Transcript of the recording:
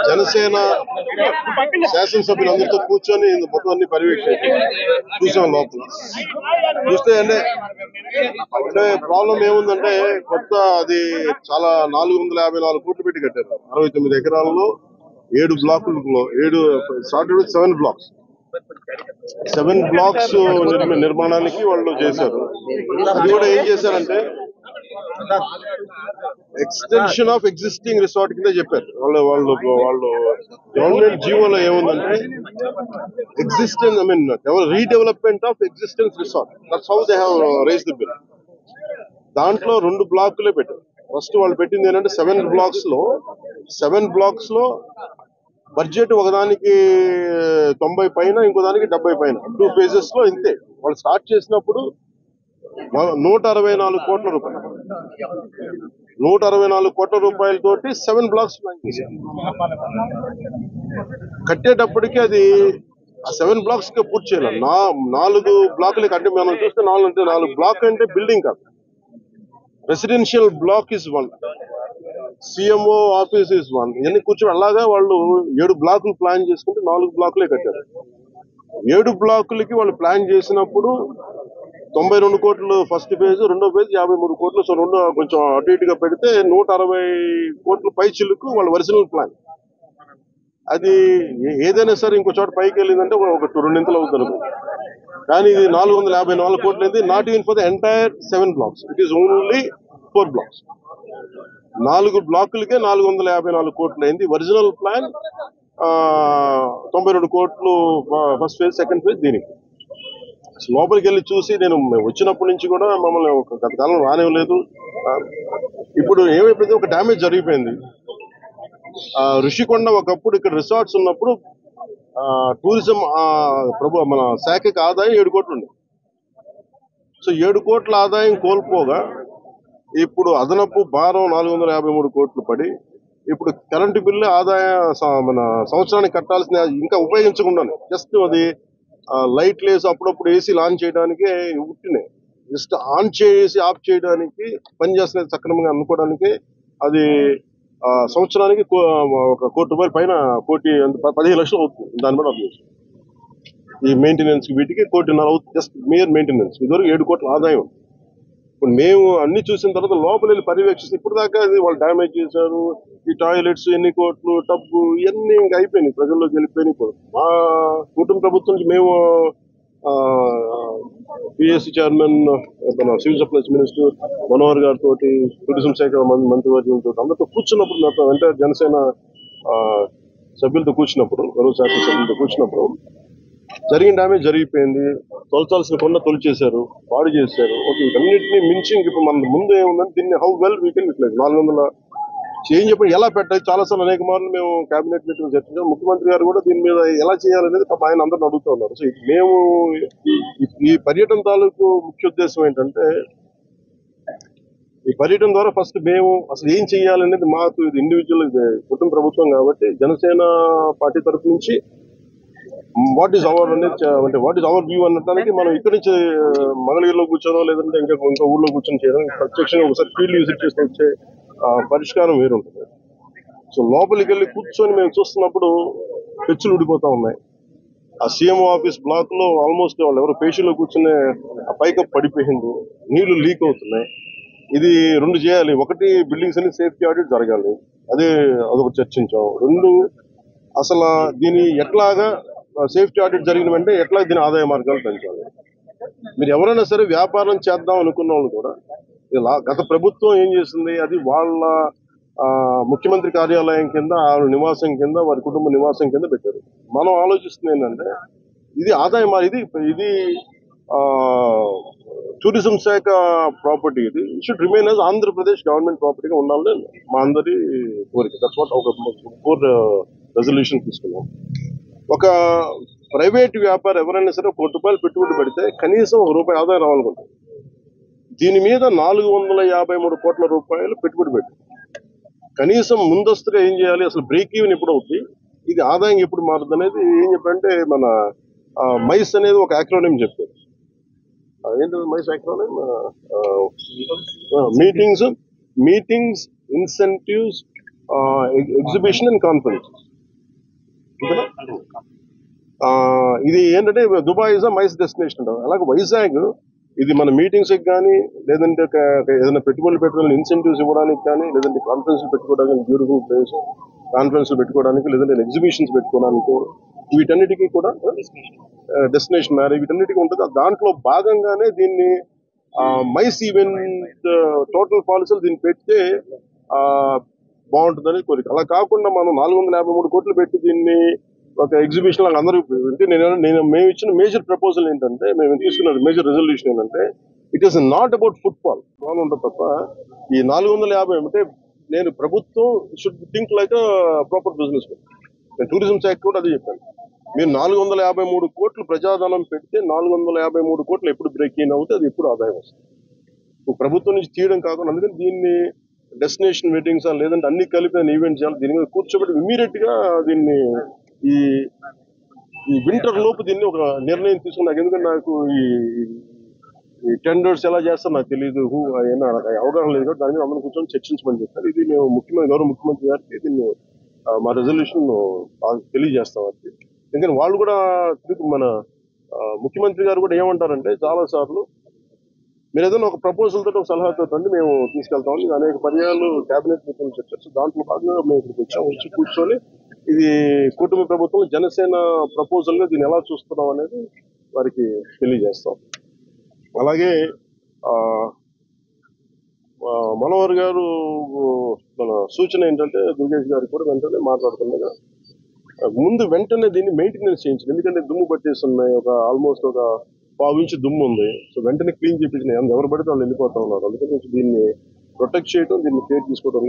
జనసేన శాసనసభ్యులందరితో కూర్చొని మొత్తం అన్ని పర్యవేక్షించి చూసాం. లోపల చూస్తే అంటే ప్రాబ్లం ఏముందంటే కొత్త అది చాలా 454 కోట్లు పెట్టి కట్టారు. 69 ఎకరాల్లో 7 బ్లాకుల్లో 7 బ్లాక్స్ 7 బ్లాక్స్ నిర్మాణానికి వాళ్ళు చేశారు. అది కూడా ఏం చేశారంటే ఎక్స్టెన్షన్ ఆఫ్ ఎగ్జిస్టింగ్ రిసార్ట్ కింద చెప్పారు. వాళ్ళు గవర్నమెంట్ జీవోలో ఏముందంటే redevelopment of existence resort. That's how they have raise the bill. దాంట్లో 2 బ్లాకులే పెట్టారు. ఫస్ట్ వాళ్ళు పెట్టింది ఏంటంటే 7 బ్లాక్స్ లో బడ్జెట్ ఒకదానికి 90 పైన, ఇంకో దానికి 70 పైన, 2 phases లో ఇంతే. వాళ్ళు స్టార్ట్ చేసినప్పుడు 164 కోట్ల రూపాయలు 164 కోట్ల రూపాయలతోటి 7 బ్లాక్స్ ప్లాన్ చేశారు. కట్టేటప్పటికి అది ఆ 7 బ్లాక్స్ కి పూర్తి చేయాలి. 4 బ్లాకులకి అంటే మనం చూస్తే 4 బ్లాక్ అంటే బిల్డింగ్ కాదు, residential block is 1, CMO office is 1. ఇవన్నీ కూర్చొని అలాగా వాళ్ళు 7 బ్లాకులు ప్లాన్ చేసుకుంటే 4 బ్లాకులే కట్టారు. 7 బ్లాకులకి వాళ్ళు ప్లాన్ చేసినప్పుడు 92 కోట్లు ఫస్ట్ ఫేజ్, రెండో ఫేజ్ 53 కోట్లు. సో రెండు కొంచెం అటు ఇటుగా పెడితే 160 కోట్ల పై చిల్లుకు వాళ్ళ ఒరిజినల్ ప్లాన్. అది ఏదైనా సరే ఇంకో చోట పైకి వెళ్ళిందంటే ఒక 2 అవుతుంది. కానీ ఇది 454 కోట్లు అయింది. Not even for the entire 7 blocks, it is only 4 blocks. 4 బ్లాకులకే 454 కోట్లు అయింది. ఒరిజినల్ ప్లాన్ 92 కోట్లు ఫస్ట్ ఫేజ్, సెకండ్ ఫేజ్. దీనికి లోపలికి వెళ్ళి చూసి నేను వచ్చినప్పటి నుంచి కూడా మమ్మల్ని గత కాలం రానివ్వలేదు. ఇప్పుడు ఏమైపోయింది, ఒక డ్యామేజ్ జరిగిపోయింది. ఋషికొండ ఒకప్పుడు ఇక్కడ రిసార్ట్స్ ఉన్నప్పుడు టూరిజం మన శాఖకి ఆదాయం 7 కోట్లు ఉంది. సో 7 కోట్ల ఆదాయం కోల్పోగా ఇప్పుడు అదనపు భారం 453 కోట్లు పడి ఇప్పుడు కరెంటు బిల్లు ఆదాయం మన సంవత్సరానికి కట్టాల్సిన ఇంకా ఉపయోగించకుండా జస్ట్ అది లైట్ లేసి అప్పుడప్పుడు ఏసీ ఆన్ చేయడానికి ఉట్టినే జస్ట్ ఆన్ చేసి ఆఫ్ చేయడానికి పనిచేస్తున్నది సక్రమంగా అనుకోవడానికి అది సంవత్సరానికి ఒక 1 కోటి రూపాయల పైన 15 లక్షలు అవుతుంది. దాని మీద అబ్జెక్షన్ ఈ మెయింటెనెన్స్ వీటికి 1.5 కోటి అవుతుంది, జస్ట్ మేయర్ మెయింటెనెన్స్. ఇదివరకు 7 కోట్ల ఆదాయం. ఇప్పుడు మేము అన్ని చూసిన తర్వాత లోపల వెళ్ళి పర్యవేక్షిస్తే ఇప్పుడు దాకా వాళ్ళు డ్యామేజ్ చేశారు. ఈ టాయిలెట్స్ ఎన్ని కోట్లు, టబ్బు ఇవన్నీ ఇంకా అయిపోయినాయి, ప్రజల్లోకి వెళ్ళిపోయినాయి. ఇప్పుడు మా కుటుంబ ప్రభుత్వం నుంచి మేము పిఎస్సి చైర్మన్, మన సివిల్ సప్లైస్ మినిస్టర్ మనోహర్ గారితో, టూరిజం శాఖ మంత్రివర్గంతో అందరితో కూర్చున్నప్పుడు, మొత్తం అంటే జనసేన సభ్యులతో కూర్చున్నప్పుడు, శాఖ సభ్యులతో కూర్చున్నప్పుడు జరిగిన డ్యామేజ్ జరిగిపోయింది. తొలచాల్సిన కొండ తొలిచేశారు, పాడు చేశారు. ఓకే, వీటన్నిటిని మించి ఇప్పుడు మన ముందు ఏముందని దీన్ని how well we can utilize 400 change చెప్పి ఎలా పెట్టాలి. చాలాసార్లు అనేక మార్లు మేము కేబినెట్ మీటింగ్ చర్చించాం. ముఖ్యమంత్రి గారు కూడా దీని మీద ఎలా చేయాలనేది ఆయన అందరిని అడుగుతూ ఉన్నారు. సో మేము ఈ పర్యటన తాలూకు ముఖ్య ఉద్దేశం ఏంటంటే, ఈ పర్యటన ద్వారా ఫస్ట్ మేము అసలు ఏం చేయాలనేది మాకు ఇది ఇండివిజువల్, కుటుంబ ప్రభుత్వం కాబట్టి జనసేన పార్టీ తరఫు నుంచి వాట్ ఈస్ అవర్ అనేది, అంటే వాట్ ఈస్ అవర్ వ్యూ అనడానికి మనం ఇక్కడి నుంచి మంగళగిరిలో కూర్చోనో లేదంటే ఇంకా ఊళ్ళో కూర్చొని చేయడం, ప్రత్యక్షంగా ఒకసారి ఫీల్డ్ విజిట్ చేసి వచ్చే పరిష్కారం వేరుంటుంది. సో లోపలికి వెళ్ళి కూర్చొని మేము చూస్తున్నప్పుడు పెచ్చులు ఊడిపోతా ఉన్నాయి. ఆ సీఎంఓ ఆఫీస్ బ్లాక్ లో ఆల్మోస్ట్ వాళ్ళు ఎవరో పేషీలో కూర్చునే ఆ పైకప్ పడిపోయింది, నీళ్లు లీక్ అవుతున్నాయి. ఇది 2 చేయాలి. ఒకటి, బిల్డింగ్స్ అన్ని సేఫ్టీ ఆడిట్ జరగాలి, అదొకటి చర్చించాం. 2, అసలు దీని ఎట్లాగా సేఫ్టీ ఆడిట్ జరిగిన వెంటనే ఎట్లా దీని ఆదాయ మార్గాలు పెంచాలి. మీరు ఎవరైనా సరే వ్యాపారం చేద్దాం అనుకున్న వాళ్ళు కూడా, గత ప్రభుత్వం ఏం చేసింది, అది వాళ్ళ ముఖ్యమంత్రి కార్యాలయం కింద, నివాసం కింద, వారి కుటుంబ నివాసం కింద పెట్టారు. మనం ఆలోచిస్తుంది ఏంటంటే ఇది ఆదాయం, ఇది టూరిజం శాఖ ప్రాపర్టీ, ఇది should remain as Andhra Pradesh government ప్రాపర్టీగా ఉండాలని మా అందరి కోరిక. దట్స్ వాట్ ఒక 4 రెజల్యూషన్ తీసుకున్నాం. ఒక ప్రైవేట్ వ్యాపారం ఎవరైనా సరే 1 కోటి రూపాయలు పెట్టుబడి పెడితే కనీసం ₹1 ఆదాయం రావాలనుకుంటుంది. దీని మీద 453 కోట్ల రూపాయలు పెట్టుబడి పెట్టి కనీసం ముందస్తుగా ఏం చేయాలి, అసలు బ్రేక్ ఈవెన్ ఎప్పుడు అవుతుంది, ఇది ఆదాయం ఎప్పుడు మారుతుంది అనేది ఏం చెప్పంటే, మన మైస్ అనేది ఒక యాక్రోనిమ్ చెప్పారు. ఏంటది MICE acronym? Meetings, incentives, exhibition and conference. ఇది ఏంటంటే Dubai is a MICE destination అంటారు. అలాగే వైజాగ్ ఇది మన మీటింగ్స్ కానీ లేదంటే ఏదైనా పెట్టుబడులు పెట్టుకోవాలని ఇన్సెంటివ్స్ ఇవ్వడానికి కానీ లేదంటే కాన్ఫరెన్స్ పెట్టుకోవడానికి బ్యూటిఫుల్ ప్లేస్, కాన్ఫరెన్స్ పెట్టుకోవడానికి లేదంటే ఎగ్జిబిషన్స్ పెట్టుకోవడానికి వీటన్నిటికీ కూడా డెస్టినేషన్ మ్యారేజ్ వీటన్నిటికీ ఉంటుంది. దాంట్లో భాగంగానే దీన్ని మైస్ ఈవెంట్ టోటల్ పాలసీలు దీన్ని పెడితే బాగుంటుందని కోరిక. అలా కాకుండా మనం 453 కోట్లు పెట్టి దీన్ని ఒక ఎగ్జిబిషన్ లాగా అందరూ అంటే మేము ఇచ్చిన మేజర్ ప్రపోజల్ ఏంటంటే మేము తీసుకున్న మేజర్ రెజల్యూషన్ ఏంటంటే it is not about football ఉంటుంది తప్ప ఈ 450 అంటే నేను ప్రభుత్వం should think like proper business. నేను టూరిజం శాఖ కూడా అదే చెప్పాను. మీరు 453 కోట్లు ప్రజాధనం పెడితే 453 కోట్లు ఎప్పుడు బ్రేక్ ఇన్ అవుతే అది ఎప్పుడు ఆదాయం వస్తుంది. ప్రభుత్వం నుంచి తీయడం కాకుండా అందుకని దీన్ని డెస్టినేషన్ మీటింగ్స్ లేదంటే అన్ని కలిపి ఈవెంట్ చేయాలి. దీని మీద కూర్చోబెట్టి ఇమీడియట్ గా దీన్ని ఈ వింటర్ లోపు దీన్ని ఒక నిర్ణయం తీసుకున్నాను. ఎందుకంటే నాకు ఈ టెండర్స్ ఎలా చేస్తారో నాకు తెలియదు, అవగాహన లేదు కాబట్టి దాని మీద అందరం కూర్చొని చర్చించమని చెప్పారు. ఇది మేము గౌరవ ముఖ్యమంత్రి గారికి దీన్ని మా రెజల్యూషన్ తెలియజేస్తాం. అది ఎందుకంటే వాళ్ళు కూడా మన ముఖ్యమంత్రి గారు కూడా ఏమంటారంటే చాలా సార్లు మీరు ఏదైనా ఒక ప్రపోజల్ తోటి ఒక సలహాతో రండి మేము తీసుకెళ్తామని అనేక పర్యాలు కేబినెట్ మీటింగ్ చర్చ దాంట్లో భాగంగా మేము ఇక్కడికి వచ్చి కూర్చొని ఇది కుటుంబ ప్రభుత్వం జనసేన ప్రపోజల్ గా దీన్ని ఎలా చూస్తున్నాం అనేది వారికి తెలియజేస్తాం. అలాగే మనోహర్ గారు మన సూచన ఏంటంటే దుర్గేష్ గారు కూడా వెంటనే మాట్లాడుతుండగా వెంటనే దీన్ని మెయింటెనెన్స్ చేయించింది. ఎందుకంటే దుమ్ము పట్టేస్తున్నాయి, ఆల్మోస్ట్ ఒక 1/4 ఇంచు దుమ్ము ఉంది. సో వెంటనే క్లీన్ చేయించినాయి. ఎవరు పడితే వాళ్ళు వెళ్ళిపోతా ఉన్నారు. అందుకని దీన్ని ప్రొటెక్ట్ చేయడం, దీన్ని కేర్ తీసుకోవడం